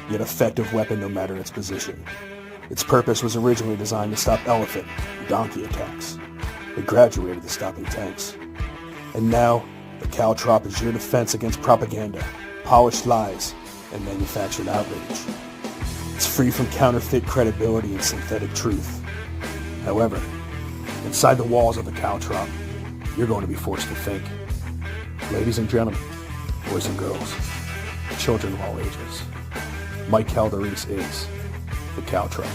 yet effective weapon no matter its position. Its purpose was originally designed to stop elephant and donkey attacks. It graduated to stopping tanks. And now, the Caltrop is your defense against propaganda, polished lies, and manufactured outrage. It's free from counterfeit credibility and synthetic truth. However, inside the walls of the Caltrop, you're going to be forced to think. Ladies and gentlemen, boys and girls, children of all ages, Mike Calderese is the Caltrop.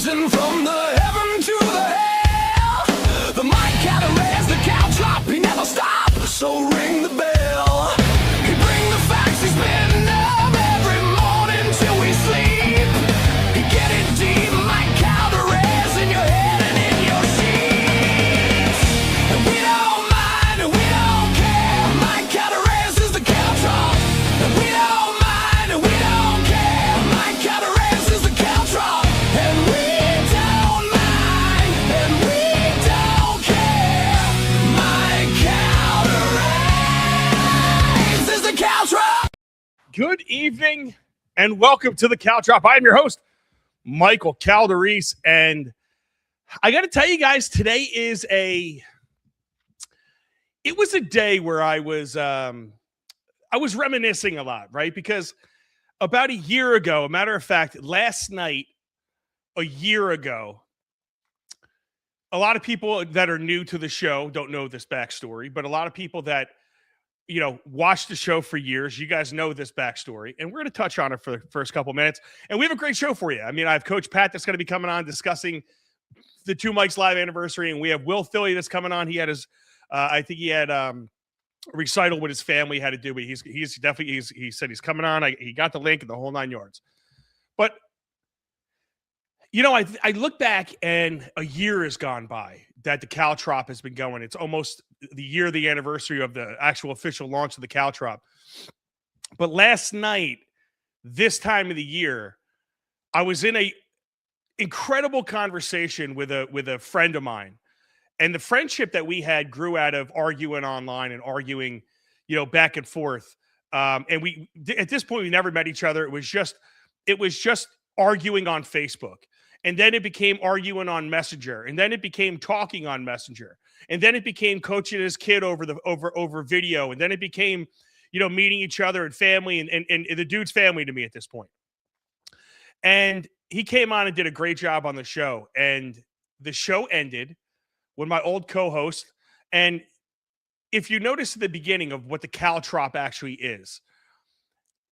From the heaven to the hell, the Mike Calderese, the Caltrop, he never stops, so ring the bell. He bring the facts, he's been up every morning till we sleep. He get it deep, Mike Calderese, in your head and in your sheets. And we don't mind, and we don't care, Mike Calderese is the Caltrop. And we don't mind, and we don't care, Mike Calderese is the Caltrop. And we Good evening and welcome to the Caltrop. I am your host, Michael Calderese, and I got to tell you guys, today is it was a day where I was reminiscing a lot, right? Because about a year ago, a matter of fact, last night, a year ago, a lot of people that are new to the show don't know this backstory, but a lot of people that watched the show for years, you guys know this backstory, and we're going to touch on it for the first couple minutes. And we have a great show for you. I mean, I have Coach Pat that's going to be coming on discussing the Two Mikes live anniversary, and we have Will Thilly that's coming on. He had his, I think he had a recital with his family, had to do, but he's definitely, he said he's coming on. He got the link and the whole 9 yards. But I look back and a year has gone by that the Caltrop has been going. It's almost the anniversary of the actual official launch of the Caltrop. But last night, this time of the year, I was in a incredible conversation with a friend of mine. And the friendship that we had grew out of arguing online and arguing, back and forth. And we, at this point, we never met each other. It was just arguing on Facebook. And then it became arguing on Messenger. And then it became talking on Messenger. And then it became coaching his kid over video. And then it became, meeting each other and family and the dude's family to me at this point. And he came on and did a great job on the show. And the show ended with my old co-host. And if you notice at the beginning of what the Caltrop actually is,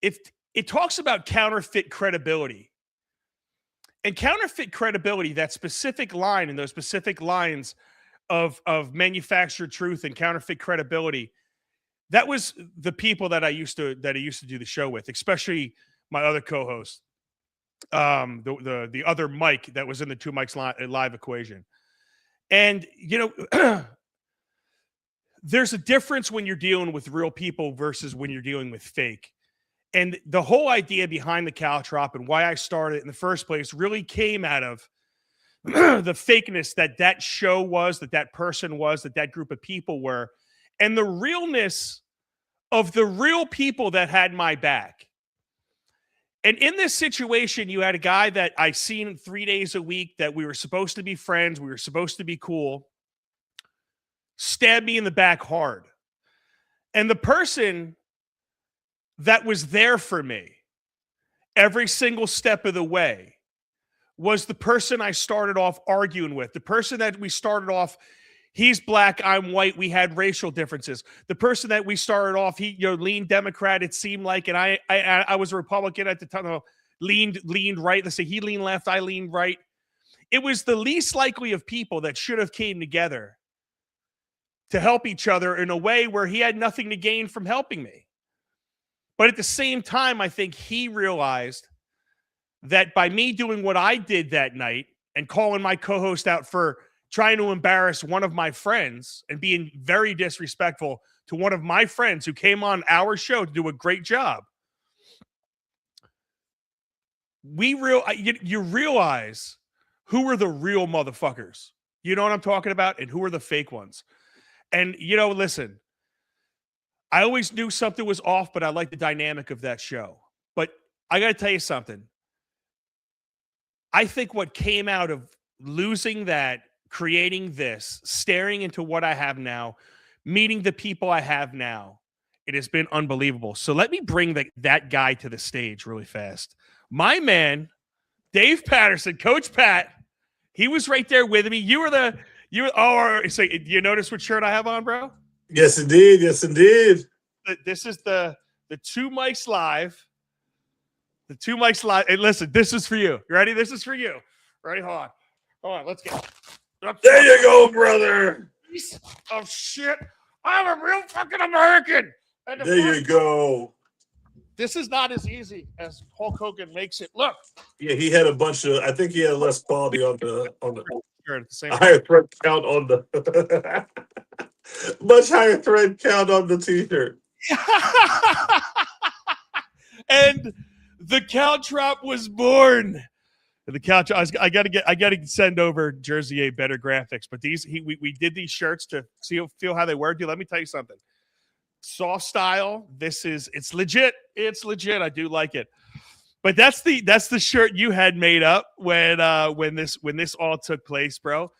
if it talks about counterfeit credibility. And counterfeit credibility, that specific line and those specific lines of manufactured truth and counterfeit credibility, that was the people that I used to do the show with, especially my other co-host, the other Mike that was in the Two Mikes live equation. And there's a difference when you're dealing with real people versus when you're dealing with fake. And the whole idea behind the Caltrop and why I started in the first place really came out of the fakeness that show was, that person was, that group of people were, and the realness of the real people that had my back. And in this situation, you had a guy that I seen 3 days a week, that we were supposed to be friends, we were supposed to be cool, stabbed me in the back hard. And the person that was there for me every single step of the way was the person I started off arguing with. The person that we started off, he's black, I'm white, we had racial differences. The person that we started off, he leaned Democrat, it seemed like, and I was a Republican at the time, leaned right. Let's say he leaned left, I leaned right. It was the least likely of people that should have came together to help each other in a way where he had nothing to gain from helping me. But at the same time, I think he realized that by me doing what I did that night and calling my co-host out for trying to embarrass one of my friends and being very disrespectful to one of my friends who came on our show to do a great job, you realize who are the real motherfuckers? You know what I'm talking about? And who are the fake ones? And, listen, I always knew something was off, but I like the dynamic of that show. But I got to tell you something. I think what came out of losing that, creating this, staring into what I have now, meeting the people I have now, it has been unbelievable. So let me bring that guy to the stage really fast. My man, Dave Patterson, Coach Pat, he was right there with me. So you notice what shirt I have on, bro? Yes, indeed. Yes, indeed. This is the Two Mics Live. The Two Mics Live. And listen, this is for you. You ready? This is for you. Ready? Hold on. Let's go. There you go, brother. Piece of shit. I'm a real fucking American. There you go. This is not as easy as Hulk Hogan makes it look. Yeah, he had a bunch of. I think he had less quality on the Same higher thread count on the much higher thread count on the t-shirt. And the Caltrop was born. The Caltrop. I gotta send over Jersey A better graphics, but we did these shirts to feel how they were. Dude, let me tell you something. Soft style. It's legit. It's legit. I do like it. But that's the shirt you had made up when this all took place, bro.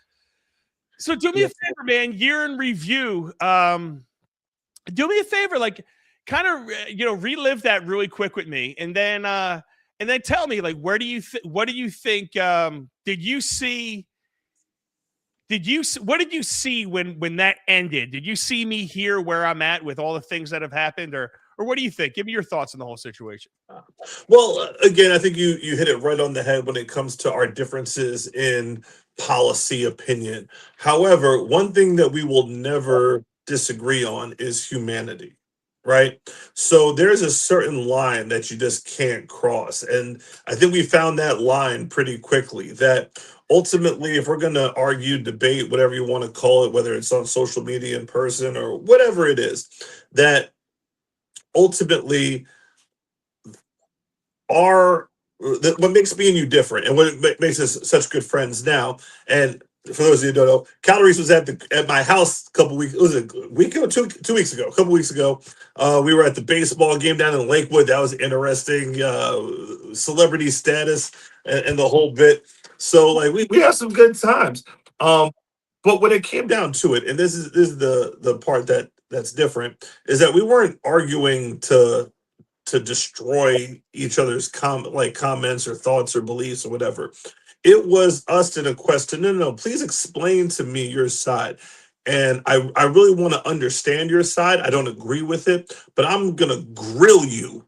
So do me a favor, man. Year in review. Do me a favor, like kind of relive that really quick with me, and then tell me, like, what do you think? What did you see when that ended? Did you see me here where I'm at with all the things that have happened, or what do you think? Give me your thoughts on the whole situation. Well, again, I think you hit it right on the head when it comes to our differences in policy opinion. However, one thing that we will never disagree on is humanity, right? So there's a certain line that you just can't cross. And I think we found that line pretty quickly, that ultimately, if we're going to argue, debate, whatever you want to call it, whether it's on social media, in person, or whatever it is, that ultimately what makes me and you different, and what makes us such good friends now. And for those of you who don't know, Calories was at my house a couple weeks. Was it a week ago? 2 weeks ago? A couple weeks ago, we were at the baseball game down in Lakewood. That was interesting. Celebrity status and the whole bit. So like we had some good times. But when it came down to it, and this is the part that's different, is that we weren't arguing to destroy each other's comments or thoughts or beliefs or whatever. It was us in a question. No, please explain to me your side. And I really want to understand your side. I don't agree with it, but I'm going to grill you.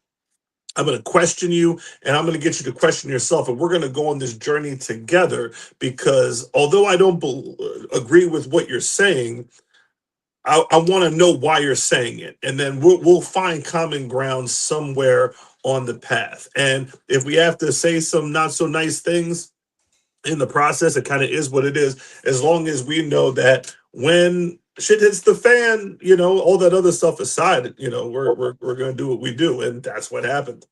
I'm going to question you, and I'm going to get you to question yourself. And we're going to go on this journey together, because although I don't agree with what you're saying, I want to know why you're saying it, and then we'll find common ground somewhere on the path. And if we have to say some not so nice things in the process, it kind of is what it is. As long as we know that when shit hits the fan, all that other stuff aside, we're going to do what we do, and that's what happened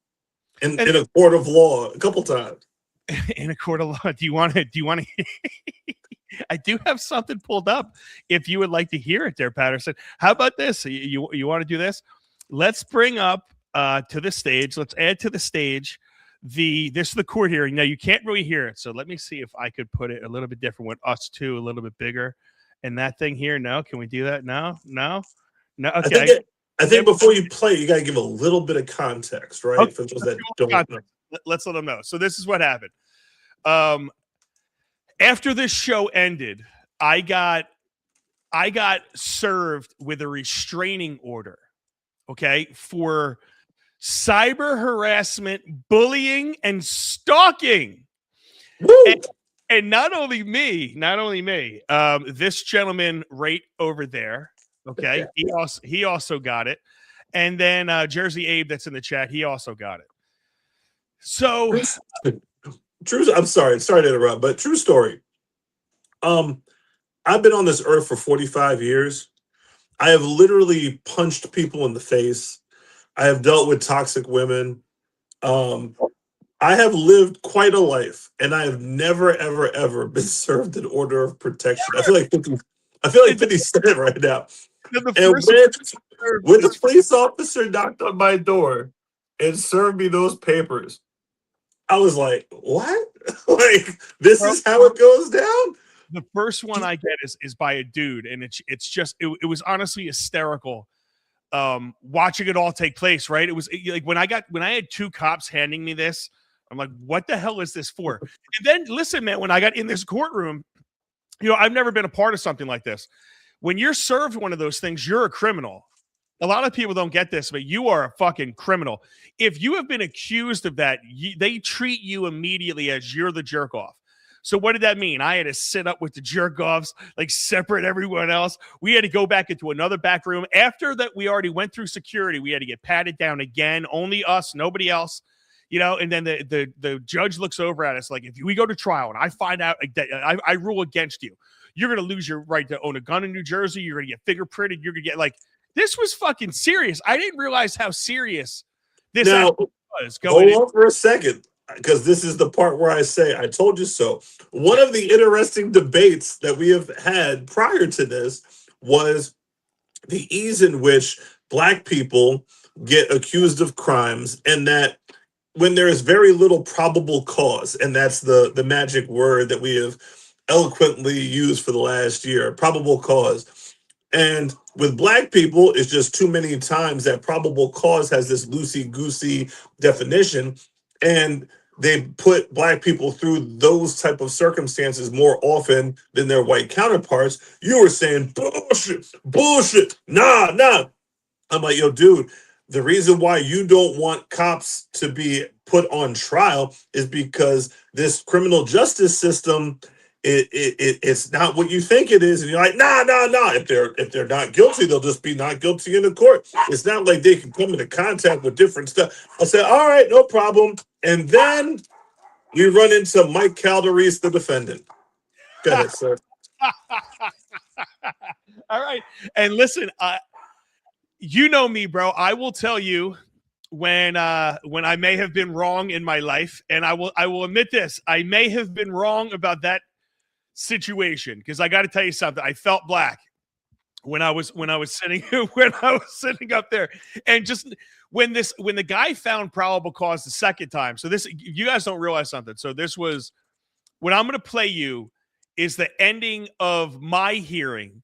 in a court of law a couple times. In a court of law, do you want to? I do have something pulled up if you would like to hear it there, Patterson. How about this? You want to do this? Let's bring up to the stage. Let's add to the stage this is the court hearing. Now, you can't really hear it, so let me see if I could put it a little bit different with us two, a little bit bigger. And that thing here, no? Can we do that? No? Okay. I think before you play, you got to give a little bit of context, right? Okay. For those that don't know. Let's let them know. So this is what happened. After this show ended, I got served with a restraining order, okay, for cyber harassment, bullying, and stalking. And not only me, this gentleman right over there, okay, he also got it. And then Jersey Abe that's in the chat, he also got it. So I'm sorry to interrupt, but true story. I've been on this earth for 45 years. I have literally punched people in the face. I have dealt with toxic women. I have lived quite a life, and I have never, ever, ever been served an order of protection. I feel like 50, I feel like 50 Cent right now. The And first when the police officer knocked on my door and served me those papers, I was like, what? Like, this is how it goes down? the first one I get is by a dude, and it's just it was honestly hysterical. Watching it all take place, right? It was like when I had two cops handing me this, I'm like, what the hell is this for? And then listen, man, when I got in this courtroom, I've never been a part of something like this. When you're served one of those things, you're a criminal. A lot of people don't get this, but you are a fucking criminal. If you have been accused of that, they treat you immediately as you're the jerk off. So what did that mean? I had to sit up with the jerk offs, like separate everyone else. We had to go back into another back room. After that, we already went through security. We had to get patted down again. Only us, nobody else. And then the judge looks over at us like, if we go to trial and I find out that I rule against you, you're going to lose your right to own a gun in New Jersey. You're going to get fingerprinted. You're going to get like, this was fucking serious. I didn't realize how serious this was. Hold on for a second, because this is the part where I say, I told you so. One of the interesting debates that we have had prior to this was the ease in which Black people get accused of crimes, and that when there is very little probable cause, and that's the magic word that we have eloquently used for the last year, probable cause. And with Black people, it's just too many times that probable cause has this loosey-goosey definition, and they put Black people through those type of circumstances more often than their white counterparts. You were saying, bullshit, nah. I'm like, yo, dude, the reason why you don't want cops to be put on trial is because this criminal justice system, it's not what you think it is. And you're like, nah. If they're not guilty, they'll just be not guilty in the court. It's not like they can come into contact with different stuff. I said, all right, no problem. And then we run into Mike Calderese, the defendant. Go ahead, sir. All right. And listen, you know me, bro. I will tell you when I may have been wrong in my life, and I will admit this. I may have been wrong about that situation, because I got to tell you something. I felt black when I was sitting up there, and just when the guy found probable cause the second time. So this, you guys don't realize something. So this was what I'm going to play you is the ending of my hearing.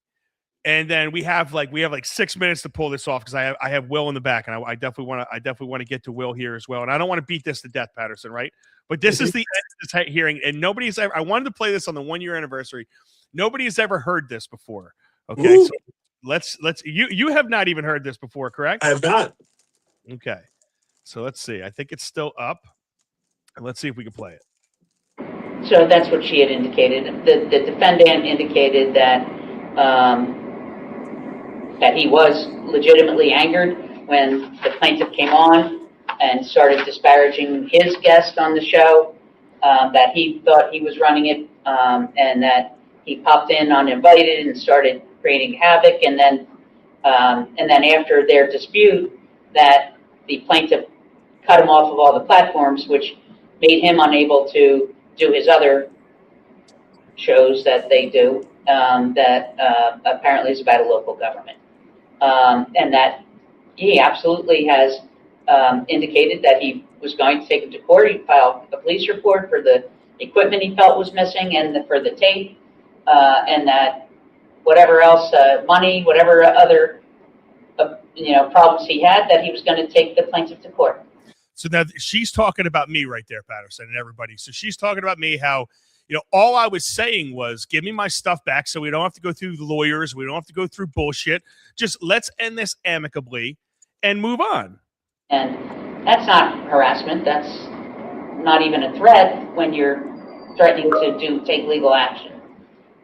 And then we have like 6 minutes to pull this off, because I have Will in the back, and I definitely want to get to Will here as well. And I don't want to beat this to death, Patterson, right? But this is the end of this hearing, and nobody's ever. I wanted to play this on the 1 year anniversary. Nobody has ever heard this before. Okay, Ooh. so let's you have not even heard this before, correct? I have not. Okay, so let's see. I think it's still up, and let's see if we can play it. So that's what she had indicated. The defendant indicated that. That he was legitimately angered when the plaintiff came on and started disparaging his guest on the show, that he thought he was running it, and that he popped in uninvited and started creating havoc. And then after their dispute, that the plaintiff cut him off of all the platforms, which made him unable to do his other shows that they do, that apparently is about a local government. And that he absolutely has indicated that he was going to take him to court. He filed a police report for the equipment he felt was missing and for the tape, and that whatever else, money, whatever other problems he had, that he was going to take the plaintiff to court. So now she's talking about me right there, Patterson, and everybody. So she's talking about me, how all I was saying was, give me my stuff back so we don't have to go through the lawyers. We don't have to go through bullshit. Just let's end this amicably and move on. And that's not harassment. That's not even a threat when you're threatening to take legal action,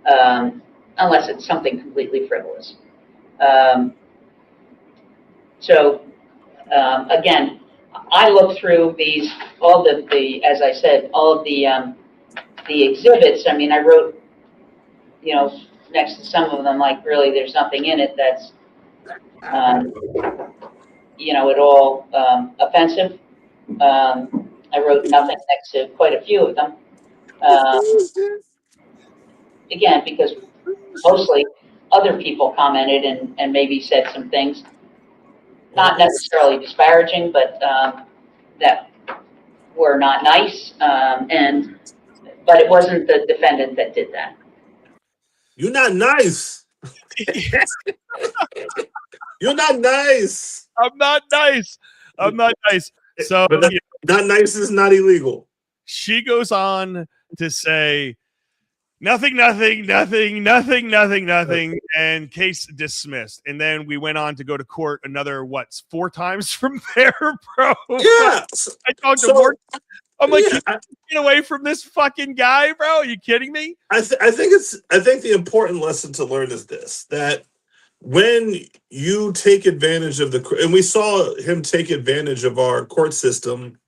unless it's something completely frivolous. Again, I looked through all the as I said, all of the exhibits. I mean, I wrote, next to some of them, like, really, there's nothing in it that's, at all offensive. I wrote nothing next to quite a few of them. Again, because mostly other people commented and maybe said some things, not necessarily disparaging, but that were not nice. But it wasn't the defendant that did that. You're not nice. You're not nice. I'm not nice. I'm not nice. So but not nice is not illegal. She goes on to say, nothing, and case dismissed. And then we went on to go to court another, 4 times from there, bro? Yeah. I talked to Mark. I'm like, get away from this fucking guy, bro. Are you kidding me? I think the important lesson to learn is this, that when you take advantage of and we saw him take advantage of our court system,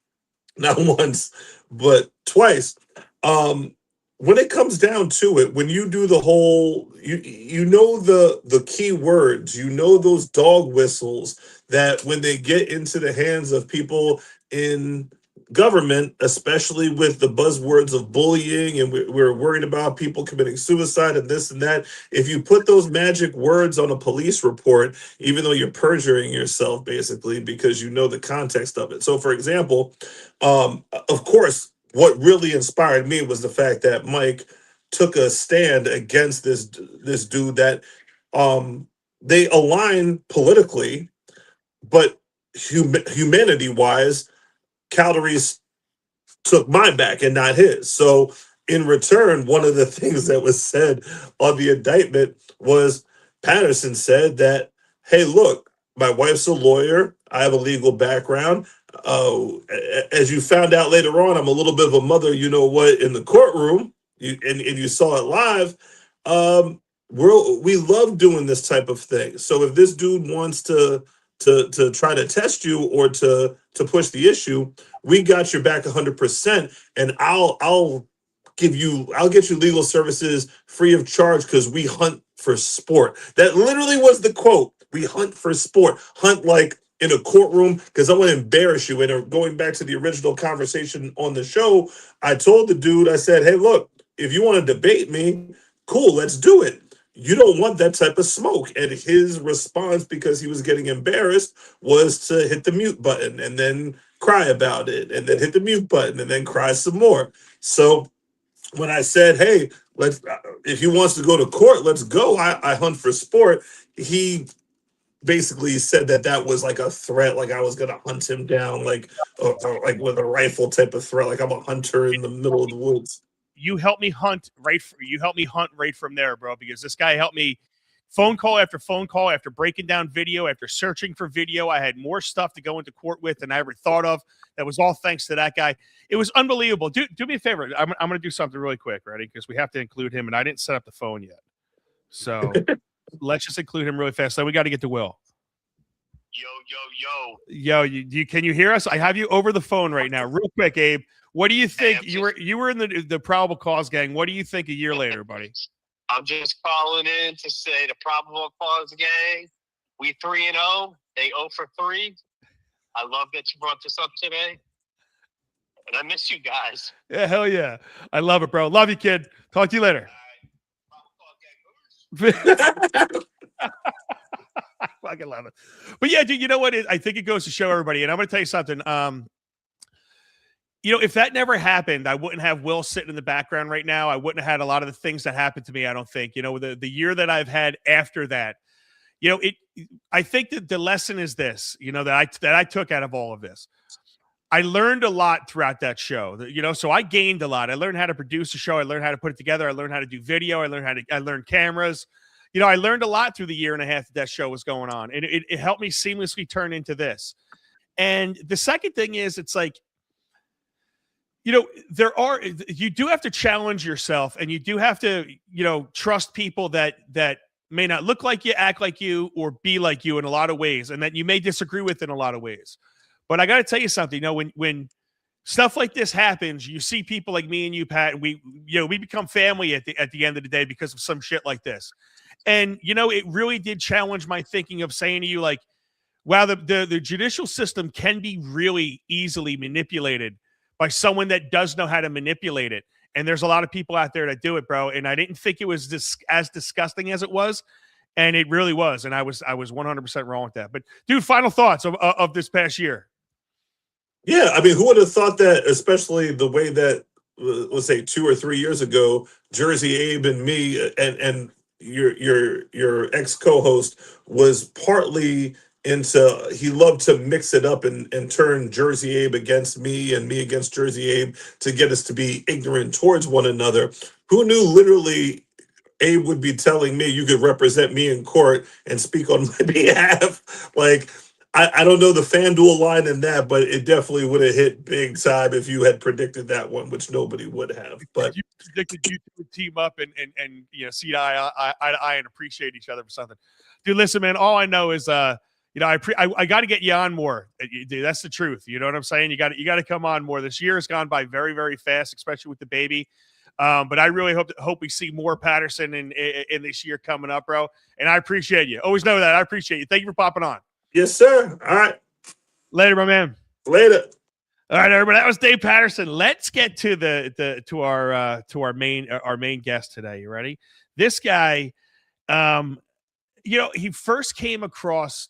not once, but twice. When it comes down to it, when you do the whole, you know the key words, you know those dog whistles that when they get into the hands of people in government, especially with the buzzwords of bullying, and we're worried about people committing suicide and this and that. If you put those magic words on a police report, even though you're perjuring yourself, basically, because you know the context of it. So, for example, of course, what really inspired me was the fact that Mike took a stand against this dude that they align politically, but humanity wise, Calories took my back and not his. So in return, one of the things that was said on the indictment was Patterson said that, hey, look, my wife's a lawyer. I have a legal background. As you found out later on, I'm a little bit of a mother, you know what, in the courtroom, and you saw it live. We love doing this type of thing. So if this dude wants to try to test you or to push the issue, we got your back 100%, and I'll get you legal services free of charge because we hunt for sport. That literally was the quote. We hunt for sport. Hunt like in a courtroom, because I want to embarrass you. And going back to the original conversation on the show, I told the dude, I said, hey, look, if you want to debate me, cool, let's do it. You don't want that type of smoke. And his response, because he was getting embarrassed, was to hit the mute button and then cry about it, and then hit the mute button and then cry some more. So when I said, hey, if he wants to go to court, let's go. I hunt for sport. He basically said that was like a threat, like I was going to hunt him down, like with a rifle type of threat, like I'm a hunter in the middle of the woods. You helped me hunt right from there, bro, because this guy helped me phone call after breaking down video, after searching for video. I had more stuff to go into court with than I ever thought of. That was all thanks to that guy. It was unbelievable. Do me a favor. I'm going to do something really quick, ready? Because we have to include him, and I didn't set up the phone yet. So let's just include him really fast. So we got to get to Will. Yo, can you hear us? I have you over the phone right now. Real quick, Abe. What do you think? You were in the probable cause gang. What do you think a year later, buddy? I'm just calling in to say the probable cause gang, we 3-0. They 0 for 3. I love that you brought this up today. And I miss you guys. Yeah, hell yeah. I love it, bro. Love you, kid. Talk to you later. I fucking love it. But yeah, dude, you know what? I think it goes to show everybody, and I'm going to tell you something. If that never happened, I wouldn't have Will sitting in the background right now. I wouldn't have had a lot of the things that happened to me, I don't think. The year that I've had after that, I think that the lesson is this, that I took out of all of this. I learned a lot throughout that show, so I gained a lot. I learned how to produce a show. I learned how to put it together. I learned how to do video. I learned cameras. I learned a lot through the year and a half that show was going on, and it helped me seamlessly turn into this. And the second thing is, it's like, you do have to challenge yourself, and you do have to, trust people that may not look like you, act like you, or be like you in a lot of ways, and that you may disagree with in a lot of ways. But I got to tell you something, when stuff like this happens, you see people like me and you, Pat, and we become family at the end of the day because of some shit like this. And, it really did challenge my thinking of saying to you, like, wow, the judicial system can be really easily manipulated by someone that does know how to manipulate it. And there's a lot of people out there that do it, bro. And I didn't think it was as disgusting as it was. And it really was. And I was 100% wrong with that. But dude, final thoughts of this past year. Yeah, I mean, who would have thought that, especially the way that, let's say 2 or 3 years ago, Jersey Abe and me and your ex co-host was partly into, he loved to mix it up and turn Jersey Abe against me and me against Jersey Abe to get us to be ignorant towards one another. Who knew literally Abe would be telling me you could represent me in court and speak on my behalf? Like, I don't know the FanDuel line in that, but it definitely would have hit big time if you had predicted that one, which nobody would have. But you predicted you two would team up and see eye to eye and appreciate each other for something. Dude, listen, man, all I know is I got to get you on more. Dude, that's the truth. You know what I'm saying? You got to come on more. This year has gone by very, very fast, especially with the baby. But I really hope we see more Patterson in this year coming up, bro. And I appreciate you. Always know that. I appreciate you. Thank you for popping on. yes, sir. All right. Later, my man. Later. All right, everybody. That was Dave Patterson. Let's get to our main guest today. You ready? This guy, he first came across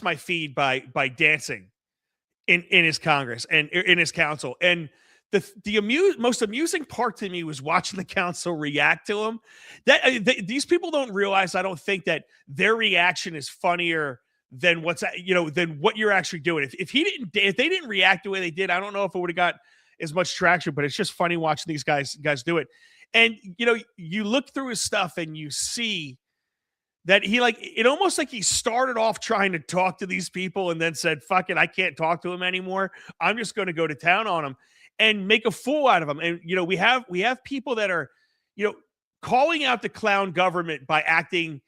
my feed by dancing in his Congress and in his council. And the most amusing part to me was watching the council react to him. These people don't realize, I don't think, that their reaction is funnier than than what you're actually doing. If they didn't react the way they did, I don't know if it would have got as much traction. But it's just funny watching these guys do it. And you look through his stuff and you see that it almost like he started off trying to talk to these people and then said, "Fuck it, I can't talk to him anymore. I'm just going to go to town on him and make a fool out of him." And we have people that are calling out the clown government by acting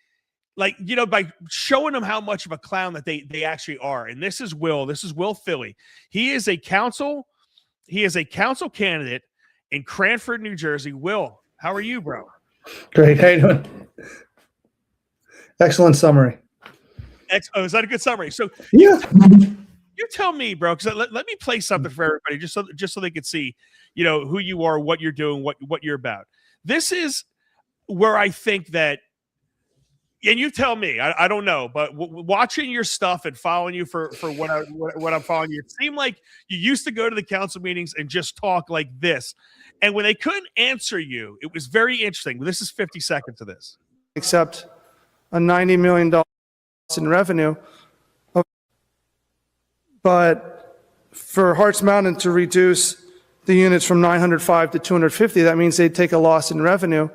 like, by showing them how much of a clown that they actually are. And this is Will Thilly. He is a council candidate in Cranford, New Jersey. Will, how are you, bro? Great. How you doing? Excellent summary. Is that a good summary? So Yeah. you tell me, bro, because let me play something for everybody, just so they can see, who you are, what you're doing, what you're about. This is where I think that, and you tell me, I don't know, but watching your stuff and following you for what I'm following you, it seemed like you used to go to the council meetings and just talk like this. And when they couldn't answer you, it was very interesting. This is 50 seconds of this. Except a $90 million in revenue. But for Harts Mountain to reduce the units from 905 to 250, that means they'd take a loss in revenue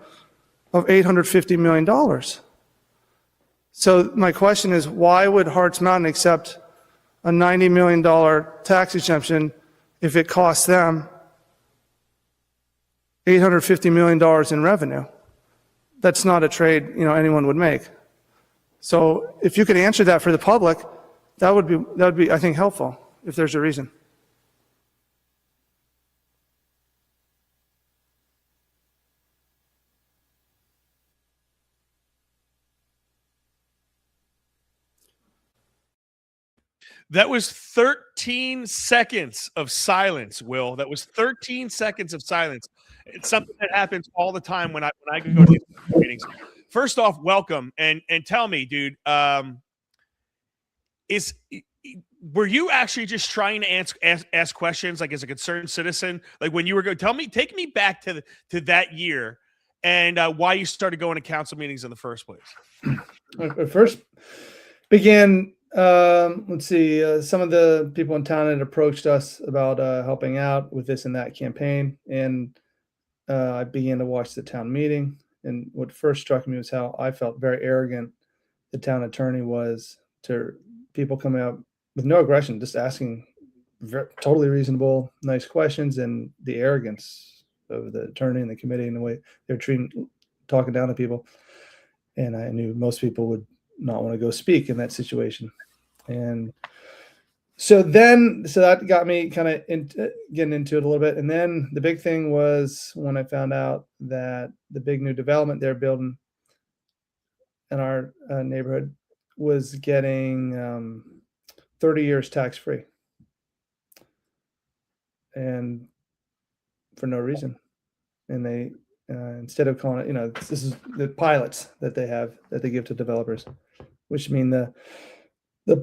of $850 million. So my question is, why would Harts Mountain accept a $90 million tax exemption if it costs them $850 million in revenue? That's not a trade anyone would make. So if you could answer that for the public, that would be, I think, helpful, if there's a reason. That was 13 seconds of silence, Will. That was 13 seconds of silence. It's something that happens all the time when I go to these meetings. First off, welcome, and tell me, dude, were you actually just trying to ask questions, like, as a concerned citizen? Like, when you were take me back to that year and why you started going to council meetings in the first place. I first began, let's see, some of the people in town had approached us about helping out with this and that campaign, and I began to watch the town meeting. And what first struck me was how I felt very arrogant the town attorney was to people coming up with no aggression, just asking totally reasonable, nice questions, and the arrogance of the attorney and the committee and the way they're talking down to people. And I knew most people would not want to go speak in that situation. And so that got me kind of getting into it a little bit. And then the big thing was when I found out that the big new development they're building in our neighborhood was getting 30 years tax-free. and for no reason. And they, instead of calling it, this is the pilots that they have that they give to developers, which mean the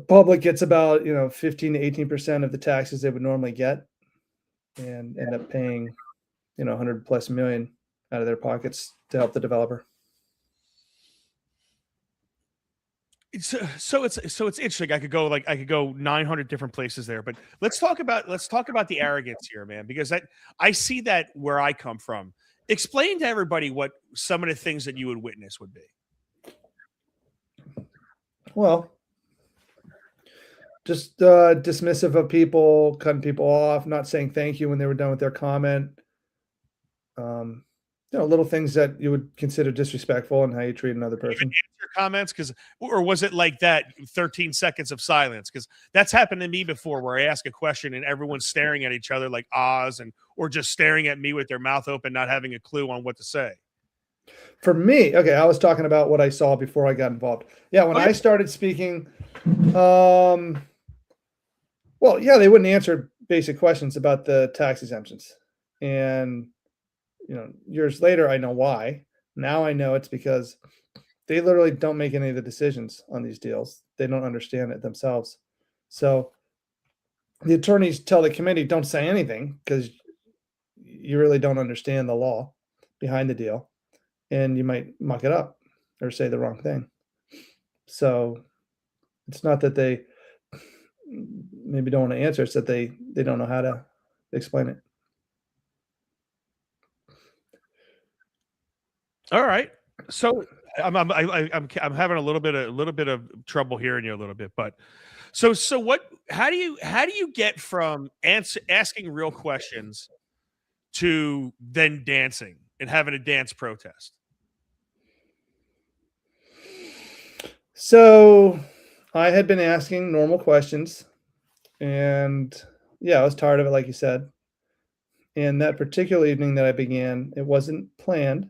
public gets about 15 to 18% of the taxes they would normally get, and end up paying 100+ million out of their pockets to help the developer. So it's interesting. I could go 900 different places there, but let's talk about the arrogance here, man, because I see that where I come from. Explain to everybody what some of the things that you would witness would be. Well, just dismissive of people, cutting people off, not saying thank you when they were done with their comment. Little things that you would consider disrespectful in how you treat another person. Your comments, or was it like that 13 seconds of silence? Because that's happened to me before, where I ask a question and everyone's staring at each other like Oz, or just staring at me with their mouth open, not having a clue on what to say. For me, okay, I was talking about what I saw before I got involved. Yeah, when I started speaking, well, yeah, they wouldn't answer basic questions about the tax exemptions. And, years later, I know why. Now I know it's because they literally don't make any of the decisions on these deals. They don't understand it themselves. So the attorneys tell the committee, don't say anything because you really don't understand the law behind the deal, and you might muck it up or say the wrong thing. So it's not that they maybe don't want to answer, it's that they don't know how to explain it. All right. So I'm having a little bit of trouble hearing you a little bit, but so what? How do you get from asking real questions to then dancing and having a dance protest? So I had been asking normal questions, and yeah, I was tired of it, like you said. And that particular evening that I began, it wasn't planned,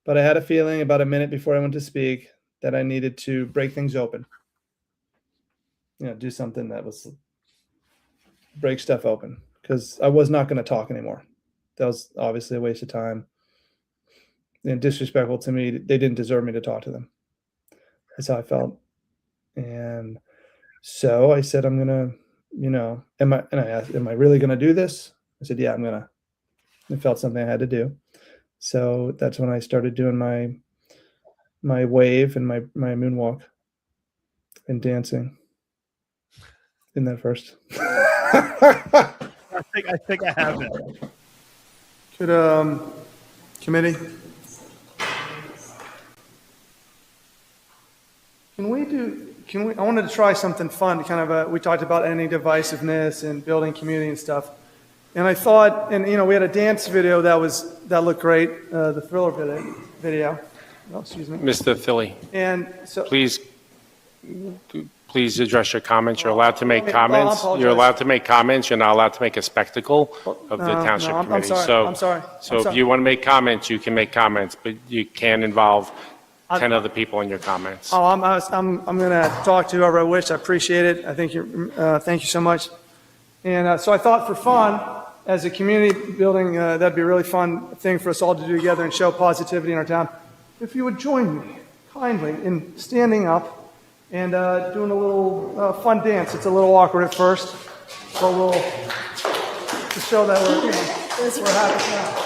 but I had a feeling about a minute before I went to speak that I needed to break things open. Do something that was break stuff open, because I was not going to talk anymore. That was obviously a waste of time and disrespectful to me. They didn't deserve me to talk to them. That's how I felt. And so I said, I'm going to, and I asked, am I really going to do this? I said, yeah, I'm going to. I felt something I had to do. So that's when I started doing my wave and my moonwalk and dancing in that first. I think I have that. Could committee, I wanted to try something fun, kind of we talked about ending divisiveness and building community and stuff. And I thought, and we had a dance video that looked great, the Thriller video. Oh, excuse me. Mr. Thilly, And so please address your comments. You're allowed to make comments. You're allowed to make comments. You're not allowed to make a spectacle of the township I'm committee. sorry. I'm sorry. So if you want to make comments, you can make comments, but you can't involve 10 other people in your comments. Oh, I'm going to talk to whoever I wish. I appreciate it. I think thank you so much. And so I thought, for fun, as a community building, that'd be a really fun thing for us all to do together and show positivity in our town. If you would join me kindly in standing up and doing a little fun dance. It's a little awkward at first, but we'll to show that we're happy now.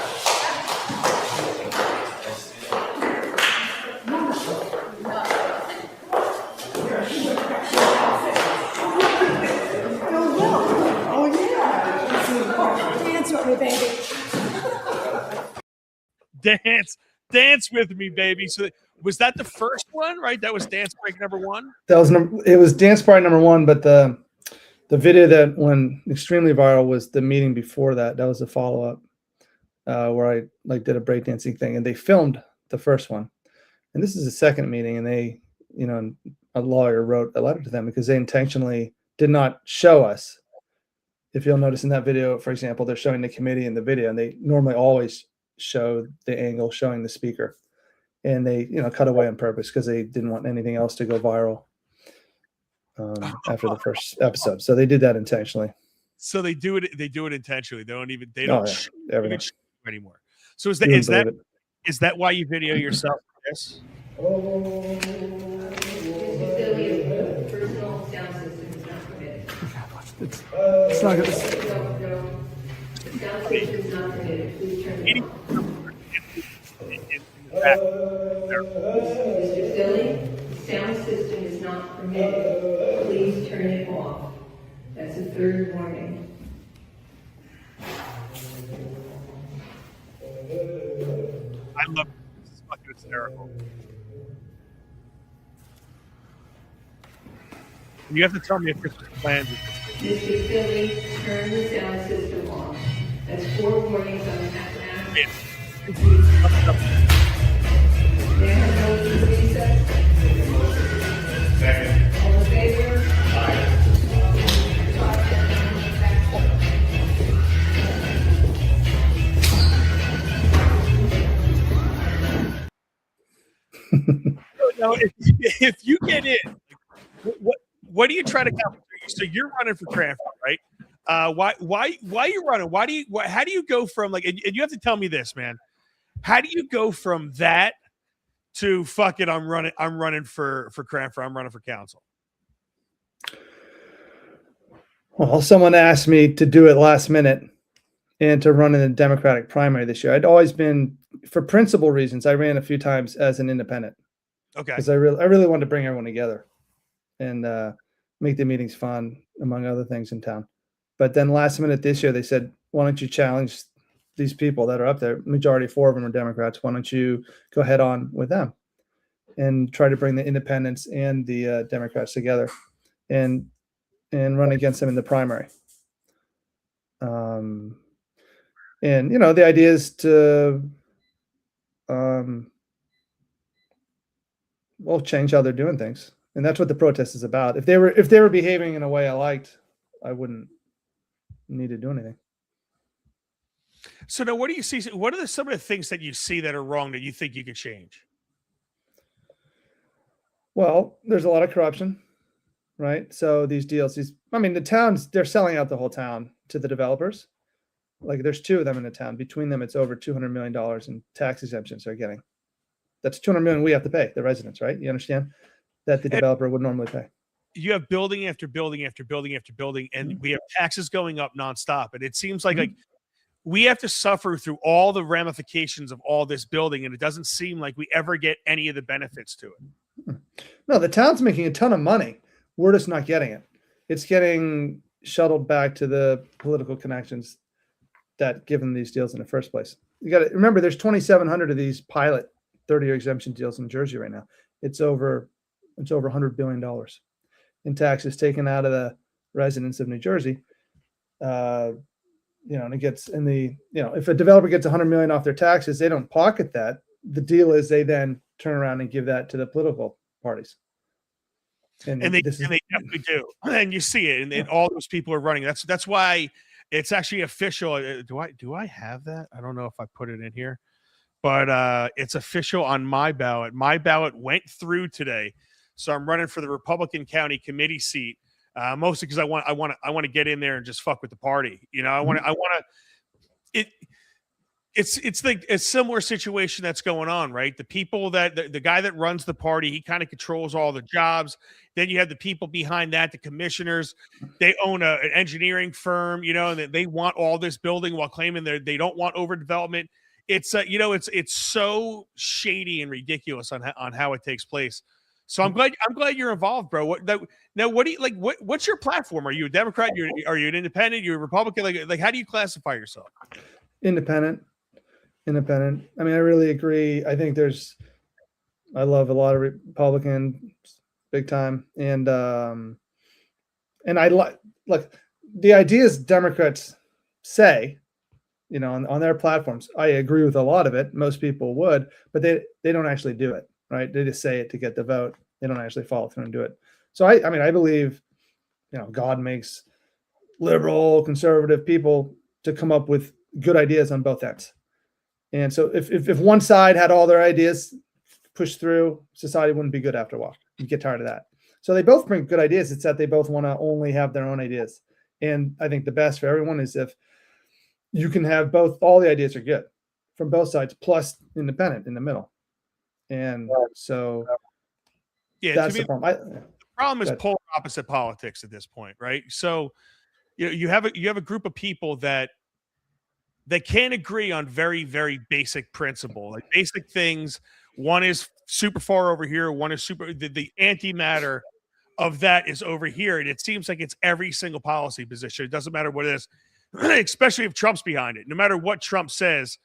Dance with me, baby. So was that the first one, right? That was dance break number one. It was dance party number one, but the video that went extremely viral was the meeting before that. That was a follow up where I did a breakdancing thing, and they filmed the first one. And this is the second meeting, and they, a lawyer wrote a letter to them because they intentionally did not show us. If you'll notice in that video, for example, they're showing the committee in the video, and they normally always show the angle showing the speaker, and they cut away on purpose because they didn't want anything else to go viral after the first episode. So they did that intentionally. So they do it. They do it intentionally. They don't even. They Oh, don't yeah, sh- everything. even shoot anymore. So is You that wouldn't is that believe it. is that why you video yourself for this? Mr. Thilly, a personal sound system is not permitted. It's not good. No, the sound system is not permitted. Please turn it off. In the back. Mr. Thilly, the sound system is not permitted. Please turn it off. That's a third warning. I love it. This is fucking hysterical. You have to tell me if this was planned. Mr. Thilly, turn the sound system off. That's 4 warnings on the app. May I have a motion to recess? Second. All in favor? No, if you get in, what do you try to accomplish? So you're running for Cranford, right? Why are you running? How do you go from like? And you have to tell me this, man. How do you go from that to fuck it? I'm running for Cranford. I'm running for council. Well, someone asked me to do it last minute and to run in the Democratic primary this year. I'd always been, for principal reasons, I ran a few times as an independent. Okay. Because I really wanted to bring everyone together and make the meetings fun, among other things in town. But then last minute this year, they said, why don't you challenge these people that are up there? Majority, 4 of them are Democrats. Why don't you go head on with them and try to bring the independents and the Democrats together and run against them in the primary. And, you know, the idea is to, well, change how they're doing things. And that's what the protest is about. If they were behaving in a way I liked, I wouldn't need to do anything. So now, what do you see? What are some of the things that you see that are wrong that you think you could change? Well, there's a lot of corruption, right? So these deals, the towns, they're selling out the whole town to the developers. Like there's 2 of them in the town. Between them, it's over $200 million in tax exemptions they're getting. That's $200 million we have to pay, the residents, right? You understand? That the developer would normally pay. You have building after building after building after building, and we have taxes going up nonstop. And it seems like we have to suffer through all the ramifications of all this building, and it doesn't seem like we ever get any of the benefits to it. No, the town's making a ton of money. We're just not getting it. It's getting shuttled back to the political connections that give them these deals in the first place. You got to remember, there's 2,700 of these pilot 30-year exemption deals in Jersey right now. It's over $100 billion in taxes taken out of the residents of New Jersey. And it gets in the, if a developer gets $100 million off their taxes, they don't pocket that. The deal is they then turn around and give that to the political parties. And they definitely do. And you see it, and all those people are running. That's why it's actually official. Do I have that? I don't know if I put it in here, but it's official on my ballot. My ballot went through today, so I'm running for the Republican County Committee seat. Mostly because I want to get in there and just fuck with the party. It's like a similar situation that's going on, right? The people that the guy that runs the party, he kind of controls all the jobs. Then you have the people behind that, the commissioners. They own an engineering firm, and they want all this building while claiming they don't want overdevelopment. It's it's so shady and ridiculous on how it takes place. So I'm glad you're involved, bro. What do you like? What's your platform? Are you a Democrat? Are you an independent? You're a Republican? Like how do you classify yourself? Independent. I mean, I really agree. I think I love a lot of Republicans, big time, and I like the ideas Democrats say, on their platforms. I agree with a lot of it. Most people would, but they don't actually do it. Right? They just say it to get the vote. They don't actually follow through and do it. So I believe, God makes liberal, conservative people to come up with good ideas on both ends. And so if one side had all their ideas pushed through, society wouldn't be good after a while. You'd get tired of that. So they both bring good ideas. It's that they both want to only have their own ideas. And I think the best for everyone is if you can have both. All the ideas are good from both sides, plus independent in the middle. And so Yeah, that's to me, the problem. the problem is Good. polar opposite politics at this point, right? So you have a group of people that they can't agree on very, very basic principle, like basic things. One is super far over here, one is the antimatter of that is over here. And it seems like it's every single policy position. It doesn't matter what it is, especially if Trump's behind it. No matter what Trump says,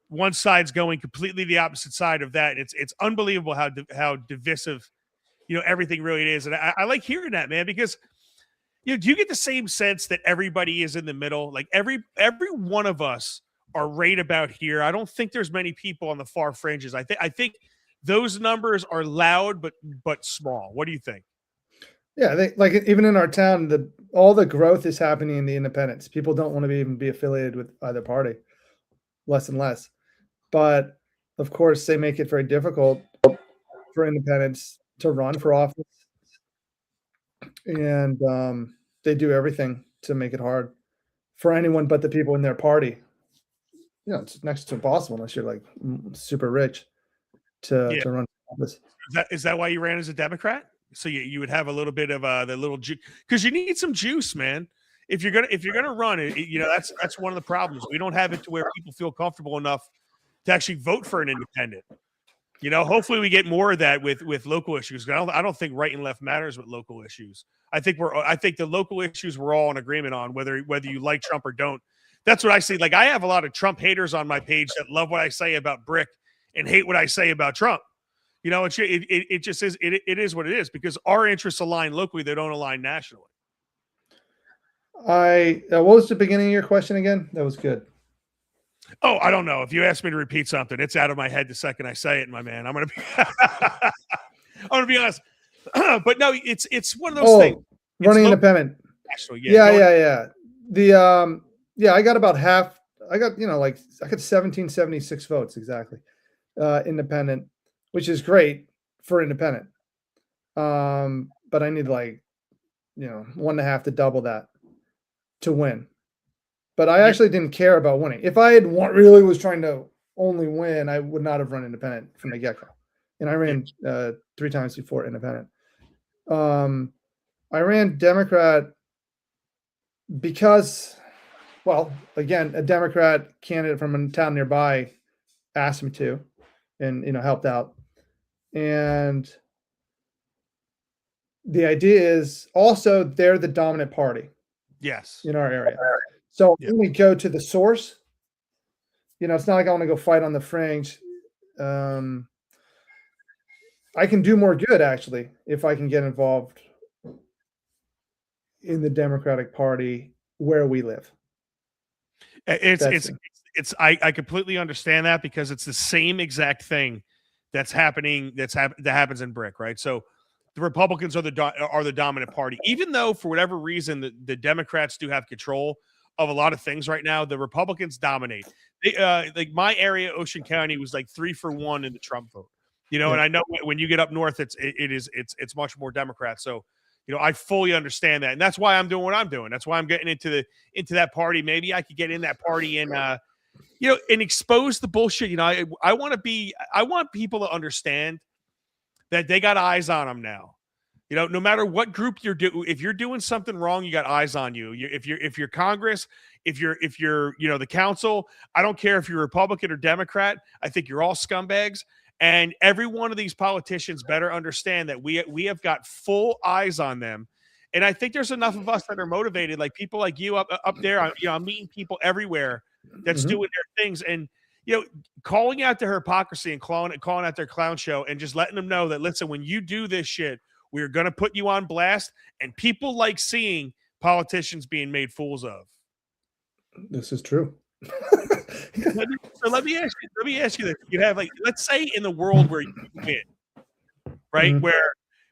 one side's going completely the opposite side of that. It's unbelievable how divisive, everything really is. And I like hearing that, man, because do you get the same sense that everybody is in the middle? Like every one of us are right about here. I don't think there's many people on the far fringes. I think those numbers are loud but small. What do you think? Yeah, like even in our town, all the growth is happening in the independents. People don't want to even be affiliated with either party, less and less. But of course, they make it very difficult for independents to run for office, and they do everything to make it hard for anyone but the people in their party. It's next to impossible unless you're like super rich to run for office. Is that why you ran as a Democrat? So you would have a little bit of the little juice, because you need some juice, man. If you're gonna run it, that's one of the problems. We don't have it to where people feel comfortable enough to actually vote for an independent. Hopefully we get more of that with local issues. I don't think right and left matters with local issues. I think the local issues we're all in agreement on, whether you like Trump or don't. That's what I see. Like I have a lot of Trump haters on my page that love what I say about Brick and hate what I say about Trump. It just is. It is what it is, because our interests align locally; they don't align nationally. What was the beginning of your question again? That was good. Oh, I don't know. If you ask me to repeat something, it's out of my head the second I say it, my man. I'm gonna be honest. But no, it's one of those things. Running independent. Actually, yeah. I got about half. I got 1776 votes exactly, independent, which is great for independent. But I need 1.5 to double that to win. But I actually didn't care about winning. If I had really was trying to only win, I would not have run independent from the get-go. And I ran 3 times before independent. I ran Democrat because, again, a Democrat candidate from a town nearby asked me to, and helped out. And the idea is also they're the dominant party. Yes. In our area. So when we go to the source, it's not like I want to go fight on the fringe. I can do more good actually if I can get involved in the Democratic Party where we live. I completely understand that, because it's the same exact thing that's happening. That happens in Brick, right? So the Republicans are the dominant party, even though for whatever reason the Democrats do have control of a lot of things right now. The Republicans dominate. Like my area, Ocean County, was like 3-for-1 in the Trump vote. And I know when you get up north, it's much more Democrat. So I fully understand that, and that's why I'm doing what I'm doing. That's why I'm getting into that party. Maybe I could get in that party and and expose the bullshit. I want people to understand that they got eyes on them now. No matter what group if you're doing something wrong, you got eyes on you. If you're Congress, if you're the council, I don't care if you're Republican or Democrat. I think you're all scumbags. And every one of these politicians better understand that we have got full eyes on them. And I think there's enough of us that are motivated, like people like you up there. I'm meeting people everywhere that's doing their things, and calling out their hypocrisy and calling out their clown show, and just letting them know that, listen, when you do this shit, we're going to put you on blast, and people like seeing politicians being made fools of. This is true. Let me ask you this. You have, let's say in the world where you win, right?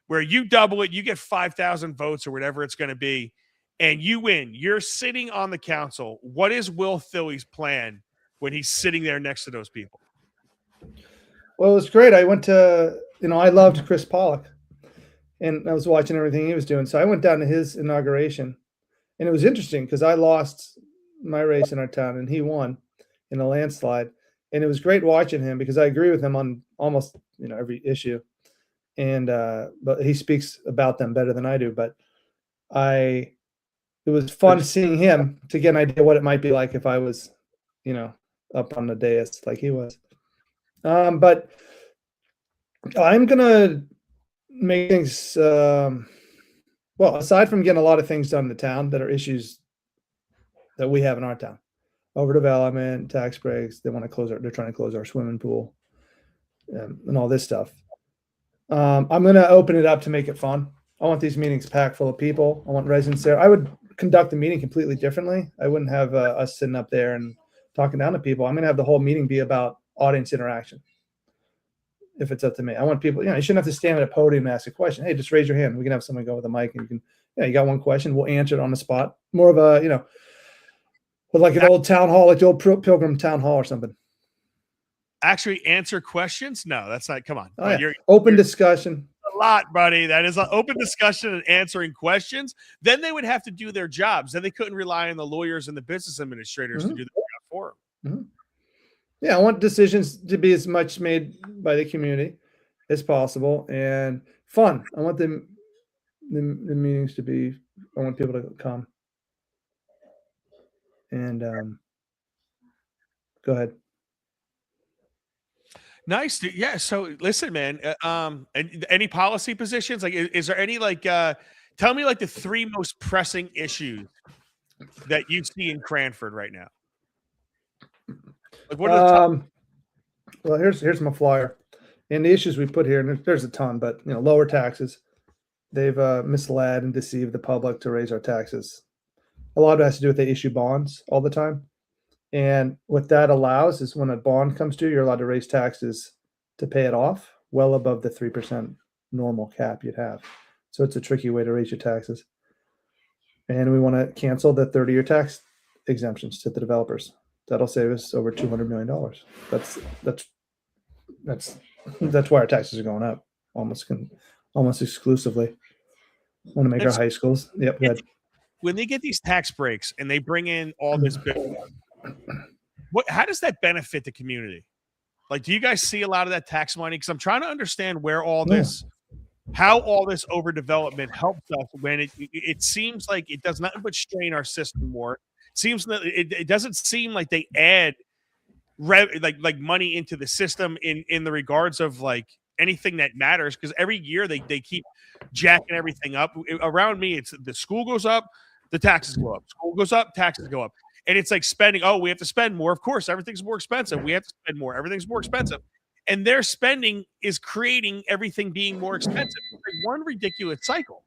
Where you double it, you get 5,000 votes or whatever it's going to be, and you win. You're sitting on the council. What is Will Thilly's plan when he's sitting there next to those people? Well, it was great. I went to, I loved Chris Pollock, and I was watching everything he was doing. So I went down to his inauguration, And it was interesting because I lost my race in our town and he won in a landslide. And it was great watching him because I agree with him on almost, every issue. And, but he speaks about them better than I do. But it was fun seeing him to get an idea what it might be like if I was, up on the dais like he was. But I'm going to make things, aside from getting a lot of things done in the town that are issues that we have in our town, overdevelopment, tax breaks, they're trying to close our swimming pool and all this stuff. I'm going to open it up to make it fun. I want these meetings packed full of people. I want residents there. I would conduct the meeting completely differently. I wouldn't have us sitting up there and talking down to people. I'm going to have the whole meeting be about audience interaction. If it's up to me, I want people, you shouldn't have to stand at a podium and ask a question. Hey, just raise your hand. We can have someone go with a mic and you can, you got one question. We'll answer it on the spot. More of a, with like an old town hall, like the old Pilgrim town hall or something. Actually answer questions? No, that's not, come on. Oh, yeah. Open discussion. A lot, buddy. That is an open discussion and answering questions. Then they would have to do their jobs. Then they couldn't rely on the lawyers and the business administrators to do their job for them. Mm-hmm. Yeah, I want decisions to be as much made by the community as possible and fun. I want the meetings to be, I want people to come. And go ahead. Nice. Yeah. So listen, man, any policy positions? Like, is there any, tell me the 3 most pressing issues that you see in Cranford right now? Like, what are the well, here's my flyer, and the issues we put here, and there's a ton, but lower taxes. They've misled and deceived the public to raise our taxes. A lot of it has to do with they issue bonds all the time, and what that allows is when a bond comes due, you're allowed to raise taxes to pay it off, well above the 3% normal cap you'd have. So it's a tricky way to raise your taxes, and we want to cancel the 30-year tax exemptions to the developers. That'll save us over $200 million. That's why our taxes are going up almost exclusively. Want to make our high schools. Yep. Good. When they get these tax breaks and they bring in all this bill, how does that benefit the community? Like, do you guys see a lot of that tax money? Because I'm trying to understand where how all this overdevelopment helps us when it seems like it does nothing but strain our system more. Seems that it doesn't seem like they add money into the system in the regards of anything that matters, because every year they keep jacking everything up. Around me, it's the school goes up, the taxes go up. School goes up, taxes go up. And it's like spending. Oh, we have to spend more. Of course, everything's more expensive. We have to spend more. Everything's more expensive. And their spending is creating everything being more expensive. It's like one ridiculous cycle.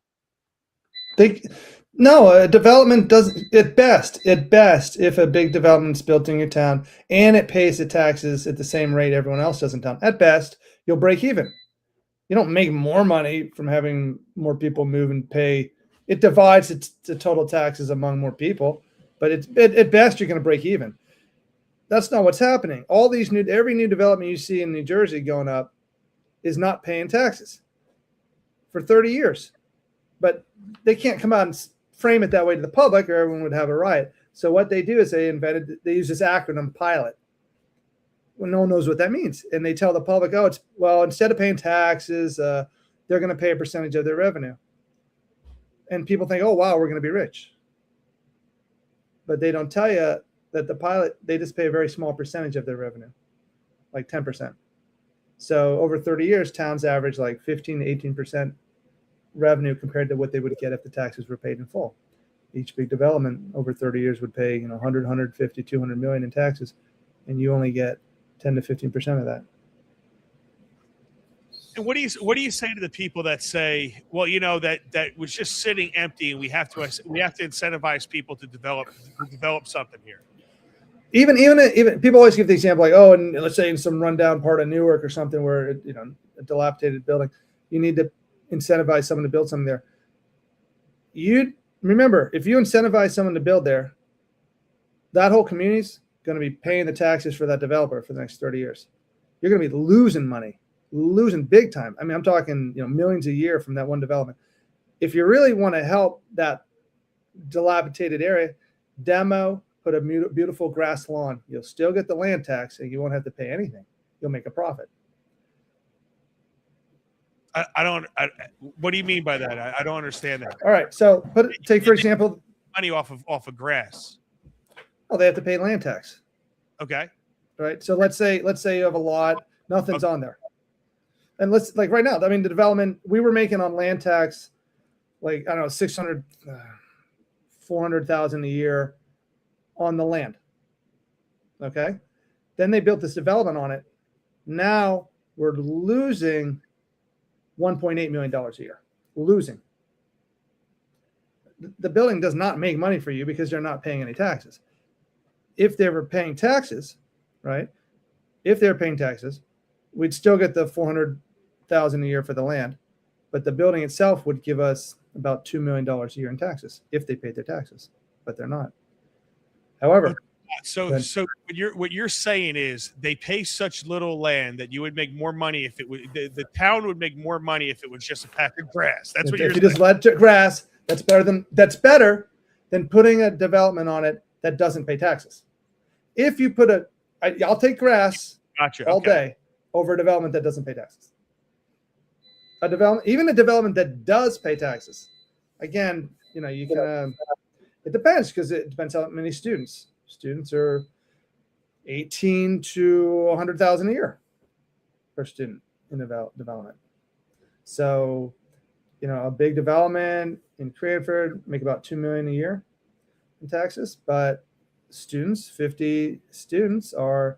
No, development doesn't, at best, if a big development's built in your town and it pays the taxes at the same rate everyone else does in town, at best, you'll break even. You don't make more money from having more people move and pay. It divides the total taxes among more people, but at best, you're going to break even. That's not what's happening. Every new development you see in New Jersey going up is not paying taxes for 30 years. But they can't come out and frame it that way to the public or everyone would have a riot. So what they do is they use this acronym PILOT. Well, no one knows what that means. And they tell the public, instead of paying taxes, they're going to pay a percentage of their revenue. And people think, oh, wow, we're going to be rich. But they don't tell you that the pilot, they just pay a very small percentage of their revenue, like 10%. So over 30 years, towns average like 15 to 18% revenue compared to what they would get if the taxes were paid in full. Each big development over 30 years would pay 100, 150, 200 million in taxes, and you only get 10 to 15% of that. And what do you say to the people that say, well, that was just sitting empty, and we have to incentivize people to develop something here? Even people always give the example and let's say in some rundown part of Newark or something where a dilapidated building, you need to incentivize someone to build something there. You remember, if you incentivize someone to build there, that whole community's going to be paying the taxes for that developer for the next 30 years. You're going to be losing money, losing big time. I mean, I'm talking millions a year from that one development. If you really want to help that dilapidated area, demo, put a beautiful grass lawn. You'll still get the land tax and you won't have to pay anything. You'll make a profit. What do you mean by that? I don't understand that. All right. So take, for example, money off of grass. Oh, they have to pay land tax. Okay. Right. So let's say you have a lot, nothing's on there. And let's, like right now, I mean, the development we were making on land tax, like, I don't know, 600, 400,000 a year on the land. Okay. Then they built this development on it. Now we're losing $1.8 million a year. Losing. The building does not make money for you because they're not paying any taxes. If they were paying taxes, right? If they're paying taxes, we'd still get the 400,000 a year for the land, but the building itself would give us about $2 million a year in taxes if they paid their taxes, but they're not. However, so what you're saying is they pay such little land that you would make more money if it would the town would make more money if it was just a patch of grass. That's what you're saying. If you just let grass, that's better than putting a development on it that doesn't pay taxes. If you put I'll take grass all day over a development that doesn't pay taxes. Even a development that does pay taxes. Again, you know, you can. It depends because it depends how many students. Students are 18 to 100,000 a year per student in development. So, you know, a big development in Cranford make about $2 million a year in taxes, but students, 50 students, are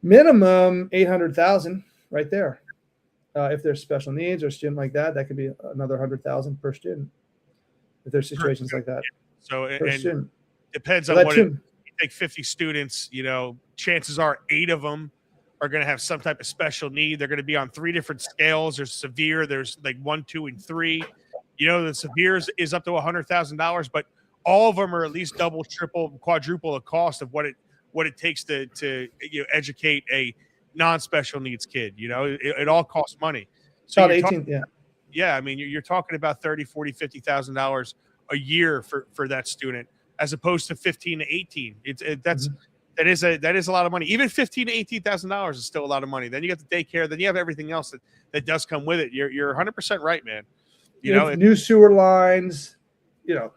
minimum 800,000 right there. If there's special needs or a student like that, that could be another 100,000 per student. If there's situations like that, so per and student. Depends on what you take 50 students, you know, chances are 8 of them are going to have some type of special need. They're going to be on 3 different scales. There's severe, there's like 1, 2, and 3. You know, the severe is up to $100,000, but all of them are at least double, triple, quadruple the cost of what it takes to you know, educate a non-special needs kid. You know, it all costs money. So about 18, yeah. I mean, you're talking about $30,000, $40,000, $50,000 a year for that student, as opposed to 15 to 18. That is a lot of money. Even $15,000 to $18,000 is still a lot of money. Then you got the daycare. Then you have everything else that does come with it. You're 100% right, man. You know, new sewer lines, you know,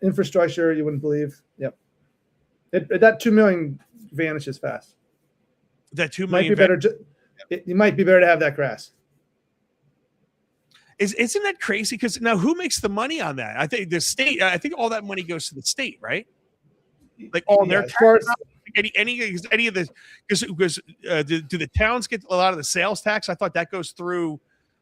infrastructure you wouldn't believe. Yep. That $2 million vanishes fast. That $2 million might be better. It might be better to have that grass. Isn't that crazy? Because now who makes the money on that? I think the state. I think all that money goes to the state, right? Like all their taxes, any of the because do the towns get a lot of the sales tax? I thought that goes through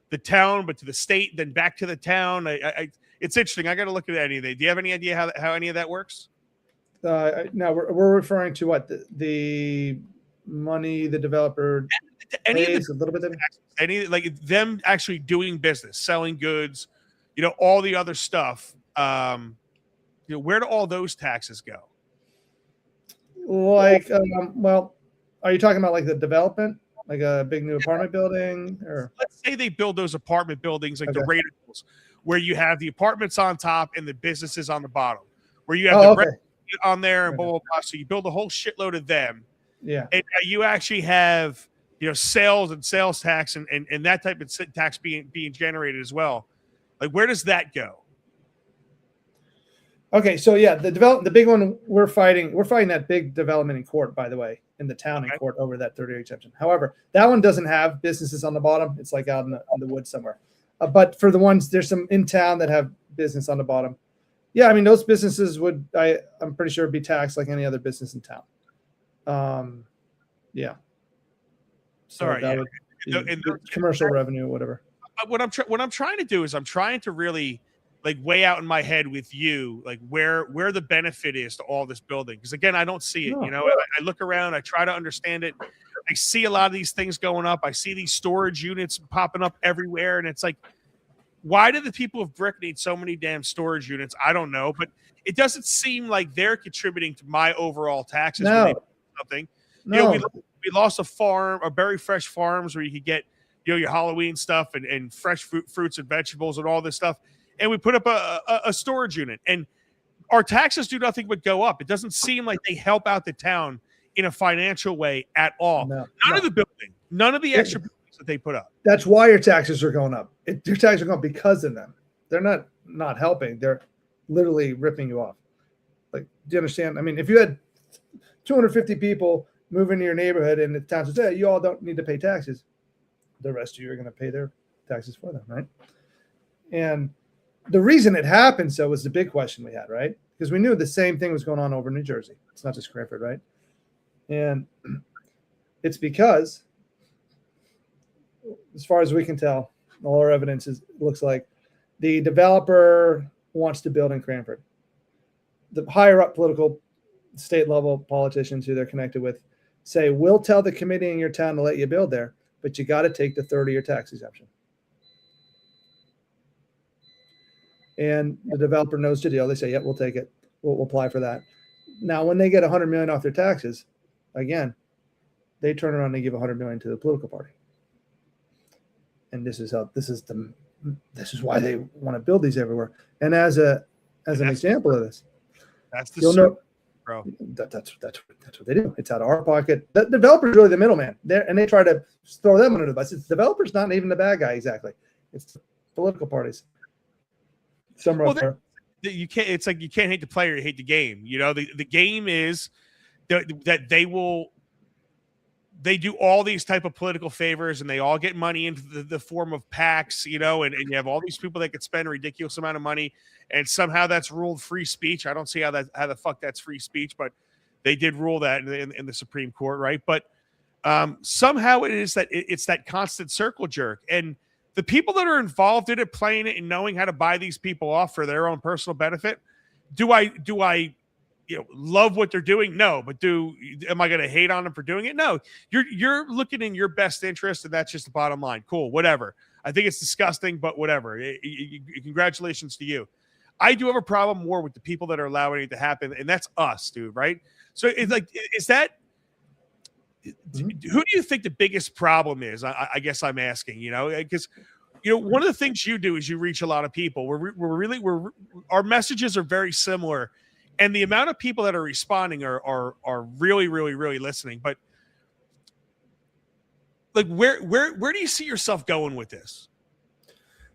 the town, but to the state, then back to the town. It's interesting. I got to look at any of that. Do you have any idea how any of that works? No, we're referring to what the money the developer pays a little bit. Any like them actually doing business, selling goods, you know, all the other stuff. You know, where do all those taxes go? Like, well, are you talking about like the development, like a big new apartment building, or let's say they build those apartment buildings like the radials, where you have the apartments on top and the businesses on the bottom, where you have the on there and blah, blah, blah. So you build a whole shitload of them. Yeah. And you actually have, you know, sales and sales tax and that type of tax being generated as well. Like, where does that go? Okay, so yeah, the big one we're fighting that big development in court, by the way, in the town in court over that 30-year exemption. However, that one doesn't have businesses on the bottom. It's like out in the woods somewhere. But for the ones, there's some in town that have business on the bottom. Yeah, I mean, those businesses I'm pretty sure be taxed like any other business in town. Yeah. So that would be commercial revenue, whatever. What I'm trying to do is I'm trying to really like weigh out in my head with you, like where the benefit is to all this building. Because again, I don't see it. You know, I look around, I try to understand it. I see a lot of these things going up. I see these storage units popping up everywhere, and it's like, why do the people of Brick need so many damn storage units? I don't know, but it doesn't seem like they're contributing to my overall taxes. No. Something. No. You know, we lost a farm, a Berry Fresh Farms, where you could get, you know, your Halloween stuff and fresh fruits and vegetables and all this stuff. And we put up a storage unit. And our taxes do nothing but go up. It doesn't seem like they help out the town in a financial way at all. None of the building, none of the extra buildings that they put up. That's why your taxes are going up. Your taxes are going up because of them. They're not helping. They're literally ripping you off. Like, do you understand? I mean, if you had 250 people move into your neighborhood and the town says, hey, you all don't need to pay taxes, the rest of you are going to pay their taxes for them, right? And the reason it happened so was the big question we had, right? Because we knew the same thing was going on over in New Jersey. It's not just Cranford, right? And it's because, as far as we can tell, all our evidence looks like the developer wants to build in Cranford. The higher up political state level politicians who they're connected with say, we'll tell the committee in your town to let you build there, but you got to take the 30-year tax exemption. And the developer knows the deal. They say, yeah, we'll take it. We'll apply for that. Now, when they get $100 million off their taxes, again, they turn around and give $100 million to the political party. And this is why they want to build these everywhere. And as an example of this, that's the you'll know, bro. That's what they do. It's out of our pocket. The developer's really the middleman. And they try to throw them under the bus. It's the developer's not even the bad guy exactly. It's the political parties. You can't. It's like you can't hate the player, you hate the game. You know, the game is that they do all these type of political favors, and they all get money into the form of PACs. You know, and you have all these people that could spend a ridiculous amount of money, and somehow that's ruled free speech. I don't see how the fuck that's free speech, but they did rule that in the Supreme Court, right? But somehow it's that constant circle jerk. And the people that are involved in it, playing it and knowing how to buy these people off for their own personal benefit, do I love what they're doing? No. But am I going to hate on them for doing it? No. You're looking in your best interest, and that's just the bottom line. Cool, whatever. I think it's disgusting, but whatever. Congratulations to you. I do have a problem more with the people that are allowing it to happen, and that's us, dude, right? So it's like, is that who do you think the biggest problem is? I guess I'm asking, because one of the things you do is you reach a lot of people. Our messages are very similar, and the amount of people that are responding are really, really, really listening. But like, where do you see yourself going with this?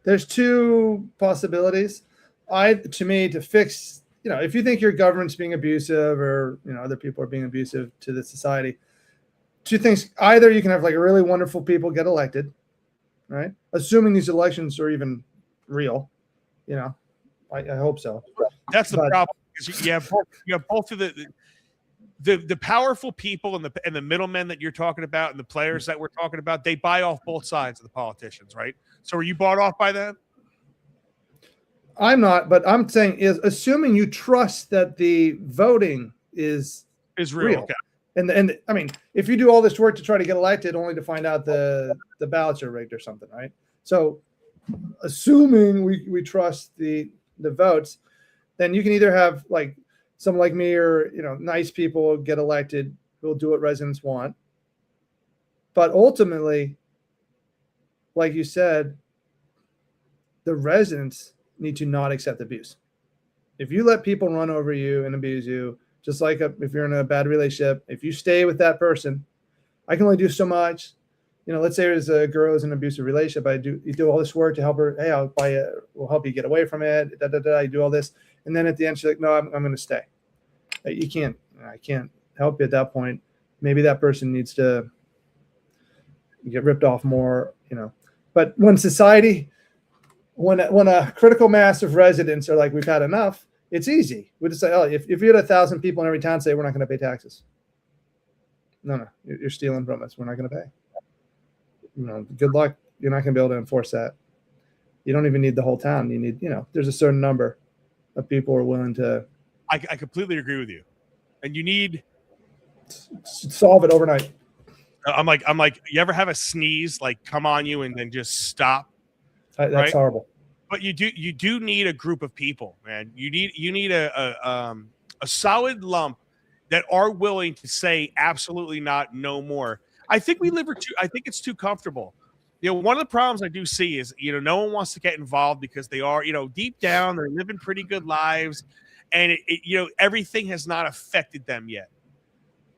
There's two possibilities. To fix, if you think your government's being abusive or other people are being abusive to the society, two things. Either you can have like really wonderful people get elected, right? Assuming these elections are even real, I hope so. That's the problem. Because you have both of the powerful people and the middlemen that you're talking about and the players that we're talking about. They buy off both sides of the politicians, right? So are you bought off by them? I'm not, but I'm saying is assuming you trust that the voting is real. Okay. And I mean, if you do all this work to try to get elected only to find out the ballots are rigged or something, right? So assuming we trust the votes, then you can either have like someone like me or nice people get elected who'll do what residents want. But ultimately, like you said, the residents need to not accept abuse. If you let people run over you and abuse you, just like if you're in a bad relationship, if you stay with that person, I can only do so much. Let's say there's a girl who's in an abusive relationship. You do all this work to help her. Hey, we'll help you get away from it. You do all this. And then at the end, she's like, no, I'm going to stay. I can't help you at that point. Maybe that person needs to get ripped off more, But when society, when a critical mass of residents are like, we've had enough, it's easy. We just say, if you had 1,000 people in every town say, we're not going to pay taxes. No, you're stealing from us. We're not going to pay. Good luck. You're not going to be able to enforce that. You don't even need the whole town. You need, there's a certain number of people who are willing to. I completely agree with you. And you need solve it overnight. I'm like, you ever have a sneeze like come on you and then just stop? That's right? horrible. But you do need a group of people, man. You need a solid lump that are willing to say absolutely not, no more. I think I think it's too comfortable. One of the problems I do see is, no one wants to get involved because they are, deep down, they're living pretty good lives. and everything has not affected them yet.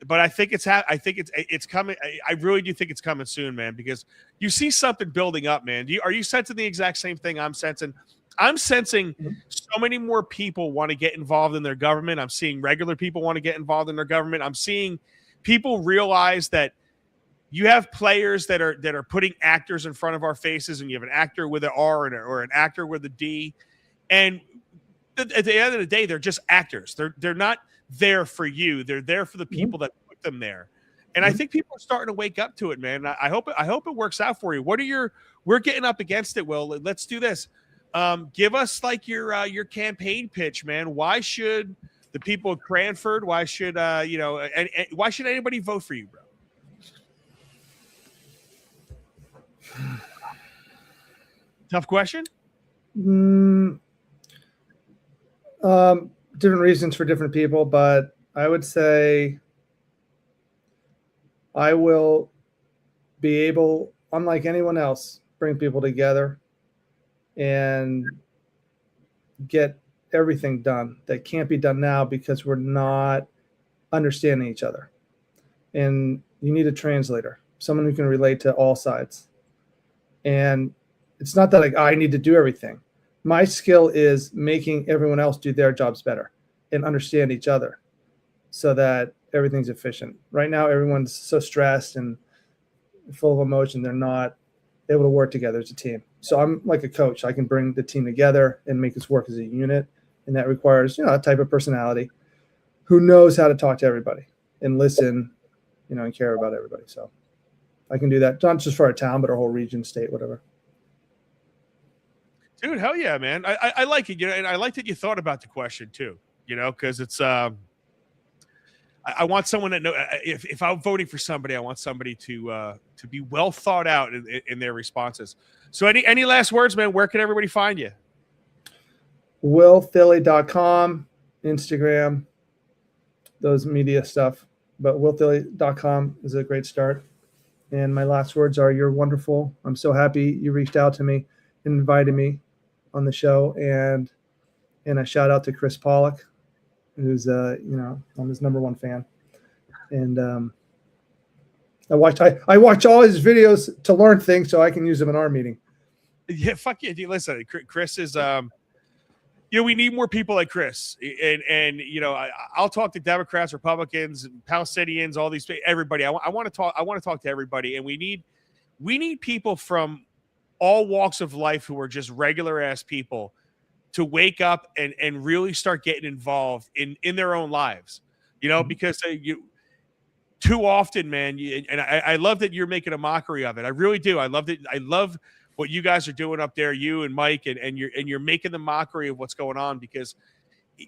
But I think it's coming. I really do think it's coming soon, man, because you see something building up, man. Are you sensing the exact same thing I'm sensing? I'm sensing so many more people want to get involved in their government. I'm seeing regular people want to get involved in their government. I'm seeing people realize that you have players that are putting actors in front of our faces, and you have an actor with an R or an actor with a D, and at the end of the day, they're just actors. They're not there for you. They're there for the people that put them there. And I think people are starting to wake up to it, man. I hope it works out for you. We're getting up against it, Will. Let's do this. Give us like your campaign pitch, man. Why should the people of Cranford, why should why should anybody vote for you, bro? Tough question. Different reasons for different people, but I would say I will be able, unlike anyone else, bring people together and get everything done that can't be done now because we're not understanding each other. And you need a translator, someone who can relate to all sides. And it's not that I need to do everything. My skill is making everyone else do their jobs better and understand each other so that everything's efficient. Right now, everyone's so stressed and full of emotion, they're not able to work together as a team. So I'm like a coach. I can bring the team together and make us work as a unit. And that requires, a type of personality who knows how to talk to everybody and listen, and care about everybody. So I can do that, not just for our town, but our whole region, state, whatever. Dude, hell yeah, man. I like it. And I like that you thought about the question too, because it's, I want someone that if I'm voting for somebody, I want somebody to be well thought out in their responses. So any last words, man? Where can everybody find you? WillThilly.com, Instagram, those media stuff. But WillThilly.com is a great start. And my last words are, you're wonderful. I'm so happy you reached out to me and invited me on the show. And a shout out to Chris Pollock, who's I'm his #1 fan. And I watch all his videos to learn things so I can use them in our meeting. Yeah, fuck yeah. Dude, listen, Chris is we need more people like Chris. And I'll talk to Democrats, Republicans, Palestinians, all these, everybody. I want to talk to everybody. And we need people from all walks of life who are just regular ass people to wake up and really start getting involved in their own lives, because too often, man, and I love that you're making a mockery of it. I really do. I love what you guys are doing up there, you and Mike, and you're making the mockery of what's going on, because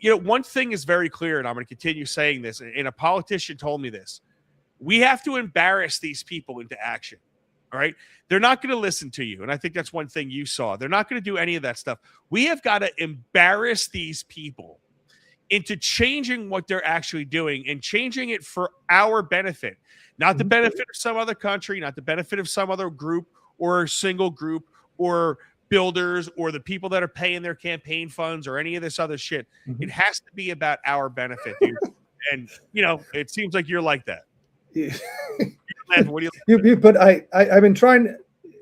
one thing is very clear, and I'm going to continue saying this, and a politician told me this: we have to embarrass these people into action. All right. They're not going to listen to you. And I think that's one thing you saw. They're not going to do any of that stuff. We have got to embarrass these people into changing what they're actually doing and changing it for our benefit, not the benefit of some other country, not the benefit of some other group or a single group or builders or the people that are paying their campaign funds or any of this other shit. It has to be about our benefit, dude. And, it seems like you're like that. What do you put? I've been trying.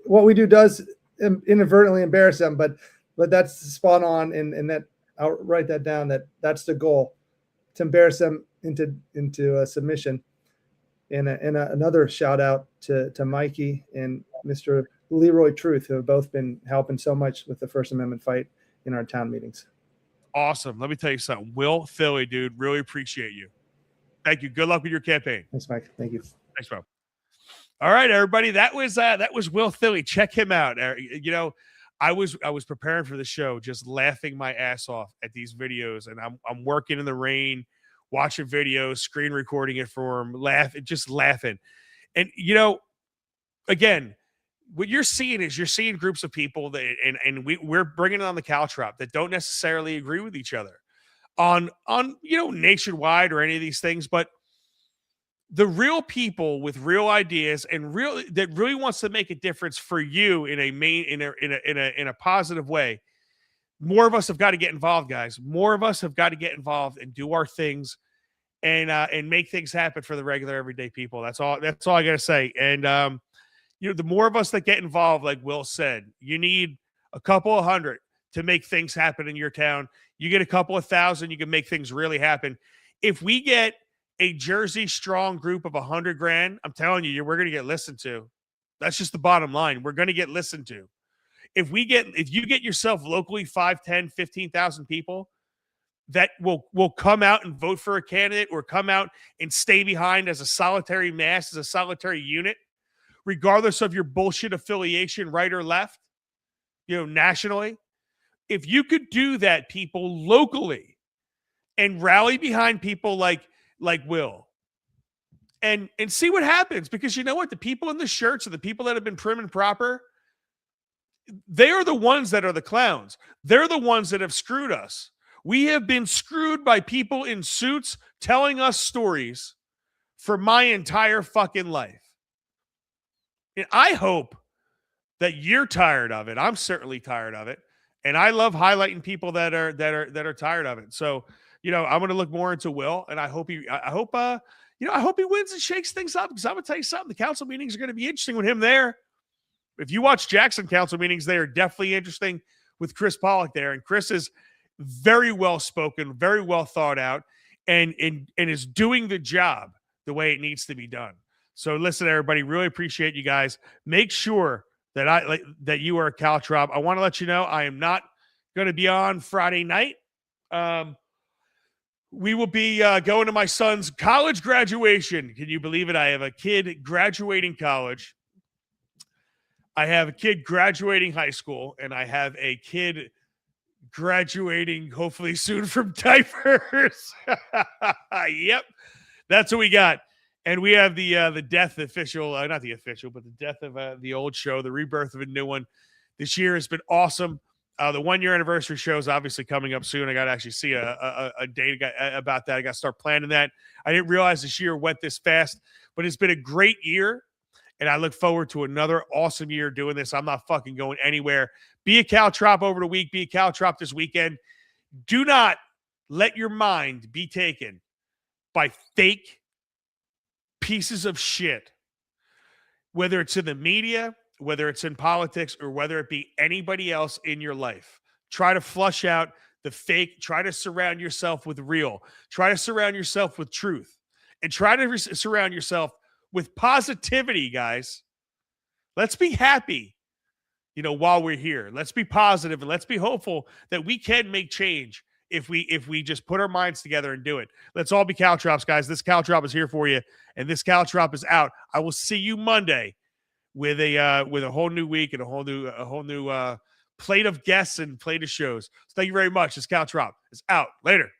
What we do does inadvertently embarrass them, but that's spot on, and that I'll write that down. That's the goal, to embarrass them into a submission. And another shout out to Mikey and Mr. Leroy Truth, who have both been helping so much with the First Amendment fight in our town meetings. Awesome. Let me tell you something. Will Thilly, dude, really appreciate you. Thank you. Good luck with your campaign. Thanks, Mike. Thank you. Thanks, bro. All right, everybody. That was Will Thilly. Check him out. I was preparing for the show, just laughing my ass off at these videos, and I'm working in the rain, watching videos, screen recording it for him, laughing. And again, what you're seeing is groups of people that, and we're bringing it on the Caltrop, that don't necessarily agree with each other on nationwide or any of these things, but the real people with real ideas and that really wants to make a difference for you in a positive way. more of us have got to get involved, guys. More of us have got to get involved and do our things and make things happen for the regular everyday people. That's all I got to say. And the more of us that get involved, like Will said, you need a couple of hundred to make things happen in your town. You get a couple of thousand, you can make things really happen. If we get a Jersey strong group of 100 grand, I'm telling you, we're going to get listened to. That's just the bottom line. We're going to get listened to. If you get yourself locally 5, 10, 15,000 people that will come out and vote for a candidate or come out and stay behind as a solitary mass, as a solitary unit, regardless of your bullshit affiliation, right or left, nationally. If you could do that, people, locally, and rally behind people like Will, and see what happens, because you know what? The people in the shirts and the people that have been prim and proper, they are the ones that are the clowns. They're the ones that have screwed us. We have been screwed by people in suits telling us stories for my entire fucking life. And I hope that you're tired of it. I'm certainly tired of it. And I love highlighting people that are tired of it. So, I'm going to look more into Will, and I hope he wins and shakes things up, because I'm going to tell you something. The council meetings are going to be interesting with him there. If you watch Jackson council meetings, they are definitely interesting with Chris Pollock there. And Chris is very well spoken, very well thought out, and is doing the job the way it needs to be done. So listen, everybody, really appreciate you guys. Make sure that you are a Caltrop. I want to let you know I am not going to be on Friday night. We will be going to my son's college graduation. Can you believe it? I have a kid graduating college. I have a kid graduating high school, and I have a kid graduating hopefully soon from diapers. Yep. That's what we got. And we have the death official, not the official, but the death of the old show, the rebirth of a new one. This year has been awesome. The 1-year anniversary show is obviously coming up soon. I got to actually see a date about that. I got to start planning that. I didn't realize this year went this fast, but it's been a great year. And I look forward to another awesome year doing this. I'm not fucking going anywhere. Be a Caltrop over the week. Be a Caltrop this weekend. Do not let your mind be taken by fake pieces of shit, whether it's in the media, whether it's in politics, or whether it be anybody else in your life. Try to flush out the fake. Try to surround yourself with real. Try to surround yourself with truth. And try to surround yourself with positivity, guys. Let's be happy, while we're here. Let's be positive, and let's be hopeful that we can make change if we just put our minds together and do it. Let's all be Caltrops, guys. This Caltrop is here for you, and this Caltrop is out. I will see you Monday with a whole new week and a whole new plate of guests and plate of shows. So thank you very much. This Caltrop is out. Later.